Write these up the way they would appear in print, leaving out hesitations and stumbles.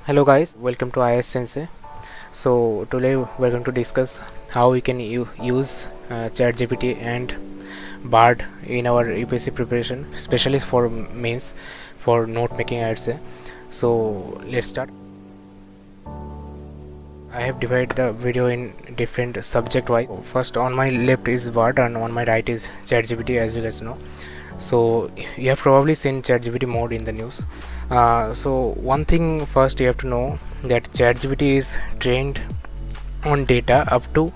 Hello guys, welcome to IS Sensei. So today we're going to discuss how we can use ChatGPT and Bard in our UPSC preparation, especially for mains, for note making, I'd say. So let's start. I have divided the video in different subject wise. First, on my left is Bard and on my right is ChatGPT, as you guys know. So you have probably seen ChatGPT mode in the news. So one thing first you have to know that ChatGPT is trained on data up to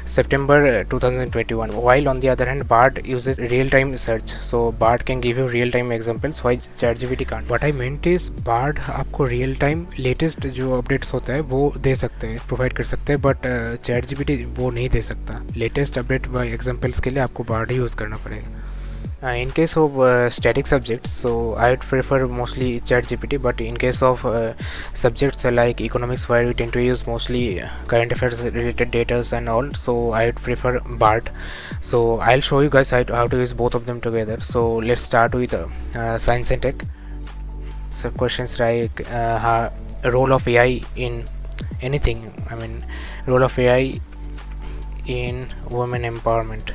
September 2021, while on the other hand Bard uses real-time search. So Bard can give you real-time examples while ChatGPT can't. What I meant is Bard आपको real-time latest जो updates होता है वो दे सकते हैं, provide कर सकते हैं, but ChatGPT वो नहीं दे सकता. Latest update by examples के लिए आपको Bard ही use करना पड़ेगा. In case of static subjects, so I would prefer mostly ChatGPT, but in case of subjects like economics, where we tend to use mostly current affairs related data and all, so I would prefer Bard. So I'll show you guys how to use both of them together. So let's start with science and tech. So questions like role of AI in anything. I mean, role of AI in women empowerment.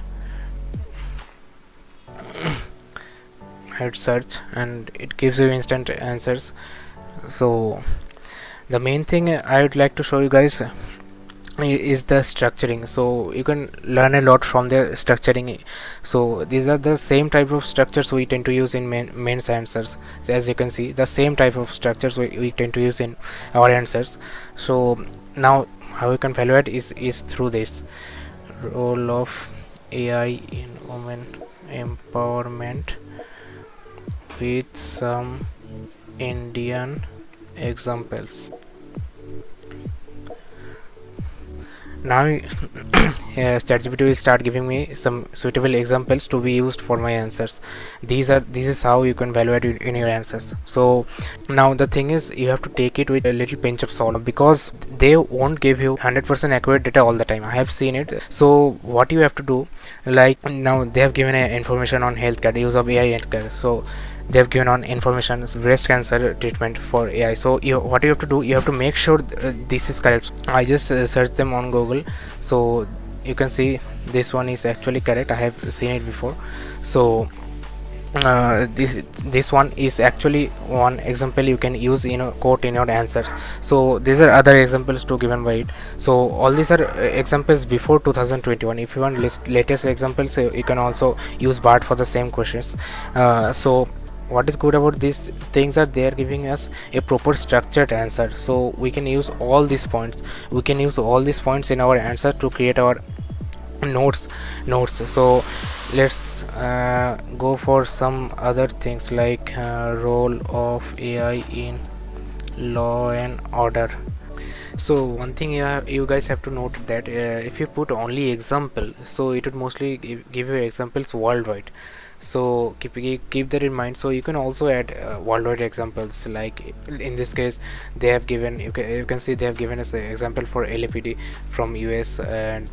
I would search and it gives you instant answers. So the main thing I would like to show you guys is the structuring. So you can learn a lot from the structuring. So these are the same type of structures we tend to use in main answers. So as you can see, the same type of structures we tend to use in our answers. So now how we can evaluate is through this role of AI in women empowerment with some Indian examples. Now ChatGPT will start giving me some suitable examples to be used for my answers. This is how you can evaluate it in your answers. So now the thing is, you have to take it with a little pinch of salt, because they won't give you 100% accurate data all the time. I have seen it. So what you have to do, like now they have given a information on healthcare, use of AI healthcare. So they have given on information breast cancer treatment for AI. So what you have to do, you have to make sure this is correct. I just searched them on Google, so you can see this one is actually correct. I have seen it before. So this one is actually one example you can use in a quote in your answers. So these are other examples too given by it. So all these are examples before 2021. If you want latest examples, you can also use Bard for the same questions. So what is good about these things are they are giving us a proper structured answer. So we can use all these points in our answer to create our notes. So let's go for some other things like role of AI in law and order. So one thing you guys have to note that if you put only example, so it would mostly give you examples worldwide. So keep that in mind. So you can also add worldwide examples, like in this case they have given, you can see they have given us an example for LAPD from US, and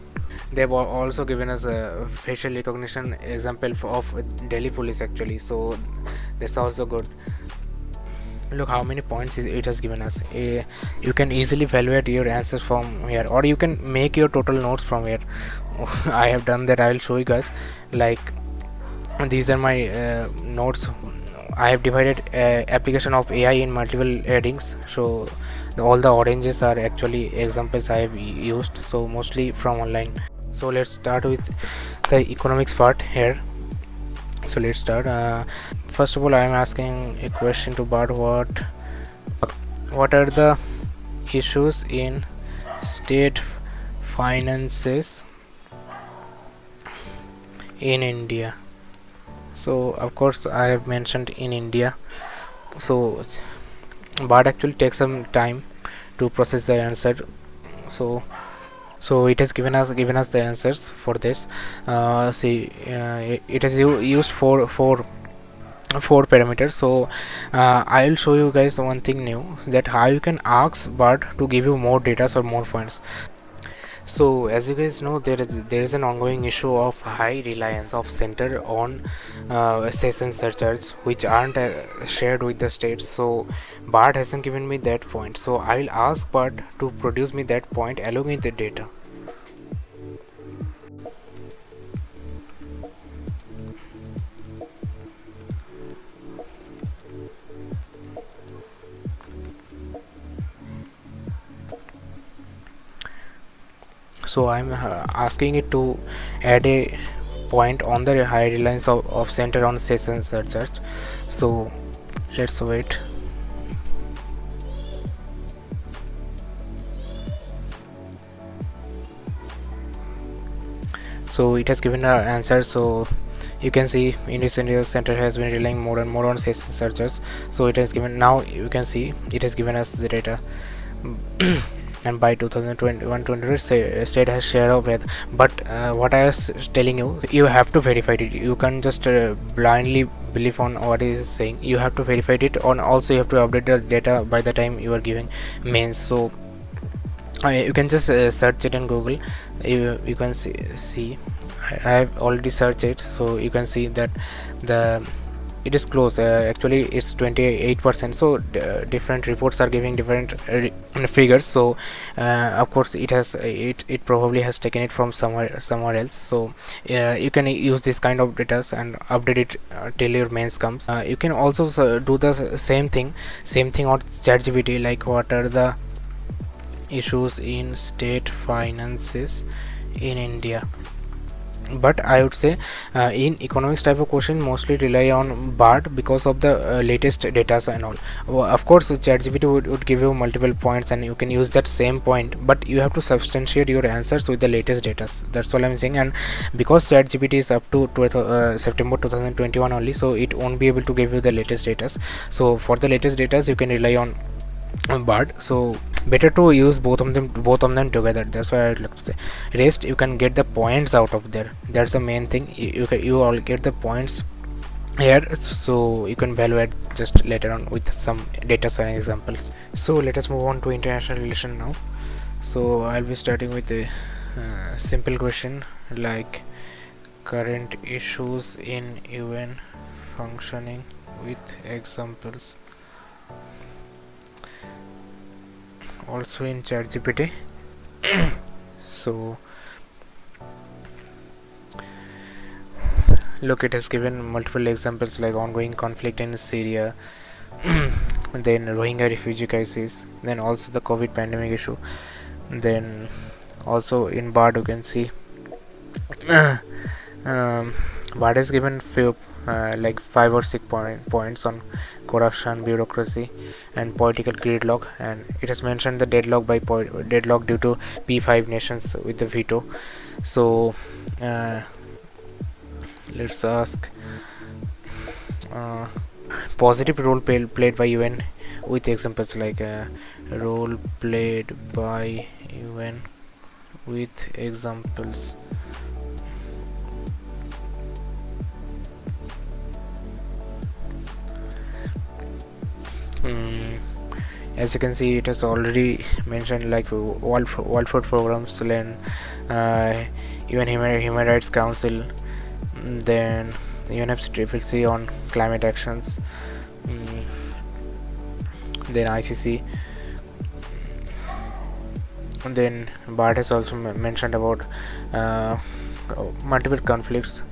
they have also given us a facial recognition example of Delhi police actually. So that's also good. Look how many points it has given us. You can easily evaluate your answers from here, or you can make your total notes from here. I have done that. I will show you guys. Like these are my notes. I have divided application of AI in multiple headings. So all the oranges are actually examples I have used, so mostly from online. So let's start with the economics part here. So let's start. First of all, I am asking a question to Bard. What are the issues in state finances in India? So of course I have mentioned in India. So Bard actually takes some time to process the answer. So it has given us the answers for this. See, it has used four parameters. So I will show you guys one thing new, that how you can ask Bard to give you more data or more points. So as you guys know, there is an ongoing issue of high reliance of center on session searchers which aren't shared with the states. So Bart hasn't given me that point, so I'll ask Bart to produce me that point along with the data. So I'm asking it to add a point on the high reliance of center on session searchers. So let's wait. So it has given our answer. So you can see in recent years center has been relying more and more on session searchers. So it has given, now you can see it has given us the data. And by 2021-22 state has shared of it, but what I was telling you, you have to verify it. You can't just blindly believe on what it is saying. You have to verify it on, also you have to update the data by the time you are giving mains. So you can just search it in Google. You can see I have already searched it, so you can see that the it is close. Actually it's 28%. So different reports are giving different figures. So of course it probably has taken it from somewhere else. So you can use this kind of data and update it till your mains comes. You can also do the same thing on ChatGPT, like what are the issues in state finances in India. But I would say in economics type of question mostly rely on BART because of the latest data and all. Of course ChatGPT would give you multiple points and you can use that same point, but you have to substantiate your answers with the latest data. That's all I'm saying. And because ChatGPT is up to September 2021 only, so it won't be able to give you the latest data. So for the latest data you can rely on BART. So better to use both of them together. That's why I'd like to say rest you can get the points out of there. That's the main thing. You all get the points here, so you can evaluate just later on with some data and examples. So let us move on to international relation now. So I'll be starting with a simple question like current issues in UN functioning with examples. Also in ChatGPT. So look, it has given multiple examples like ongoing conflict in Syria, then Rohingya refugee crisis, then also the COVID pandemic issue, then also in BARD you can see BARD has given few like 5 or 6 points on corruption, bureaucracy and political gridlock, and it has mentioned the deadlock due to P5 nations with the veto. So let's ask positive role played by UN with examples like role played by UN with examples. As you can see, it has already mentioned like World Food Programs, then UN Human Rights Council, then UNFCCC on climate actions, then ICC. And then Bart has also mentioned about multiple conflicts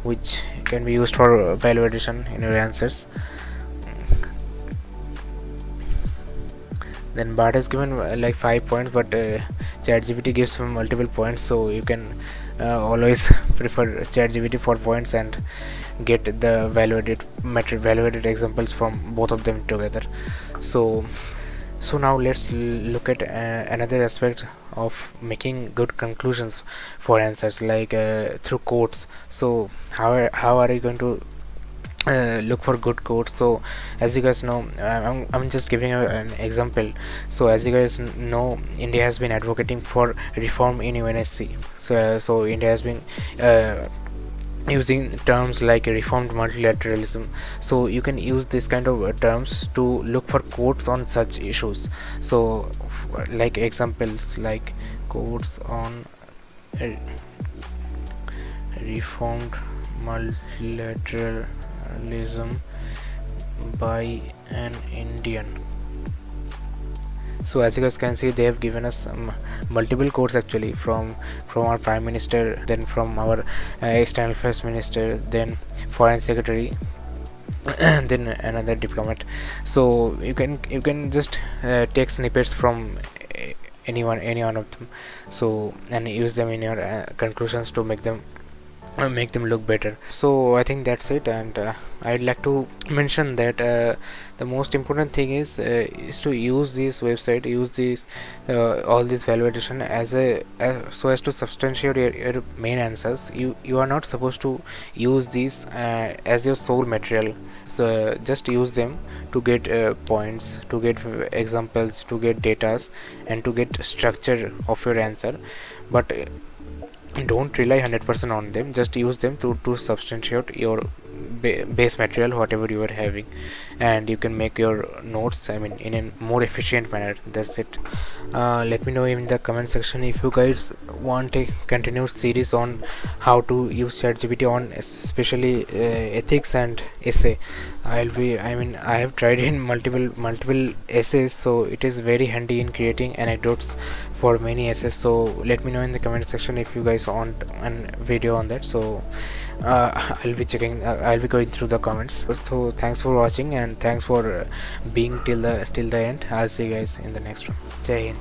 which can be used for validation in your answers. Then Bart has given like 5 points, but ChatGPT gives multiple points, so you can always prefer ChatGPT for points and get the validated examples from both of them together. So now let's look at another aspect of making good conclusions for answers, like through quotes. So how are you going to look for good quotes? So as you guys know, I'm just giving an example. So as you guys know, India has been advocating for reform in UNSC. So India has been using terms like reformed multilateralism. So you can use this kind of terms to look for quotes on such issues. So like examples like quotes on uh, reformed multilateralism by an Indian. So as you guys can see, they have given us multiple quotes actually from our prime minister, then from our external affairs minister, then foreign secretary, and then another diplomat. So you can just take snippets from any one of them, so and use them in your conclusions to make them look better. So I think that's it, and I'd like to mention that the most important thing is to use this website, use these all this validation as a so as to substantiate your main answers. You are not supposed to use these as your sole material. So just use them to get points, to get examples, to get datas, and to get structure of your answer. But don't rely 100% on them. Just use them to substantiate your base material, whatever you are having, and you can make your notes, I mean, in a more efficient manner. That's it. Let me know in the comment section if you guys want a continuous series on how to use ChatGPT on especially ethics and essay. I have tried in multiple essays, so it is very handy in creating anecdotes for many essays. So let me know in the comment section if you guys want a video on that. So I'll be going through the comments. So thanks for watching, and thanks for being till the end. I'll see you guys in the next one. Jai Hind.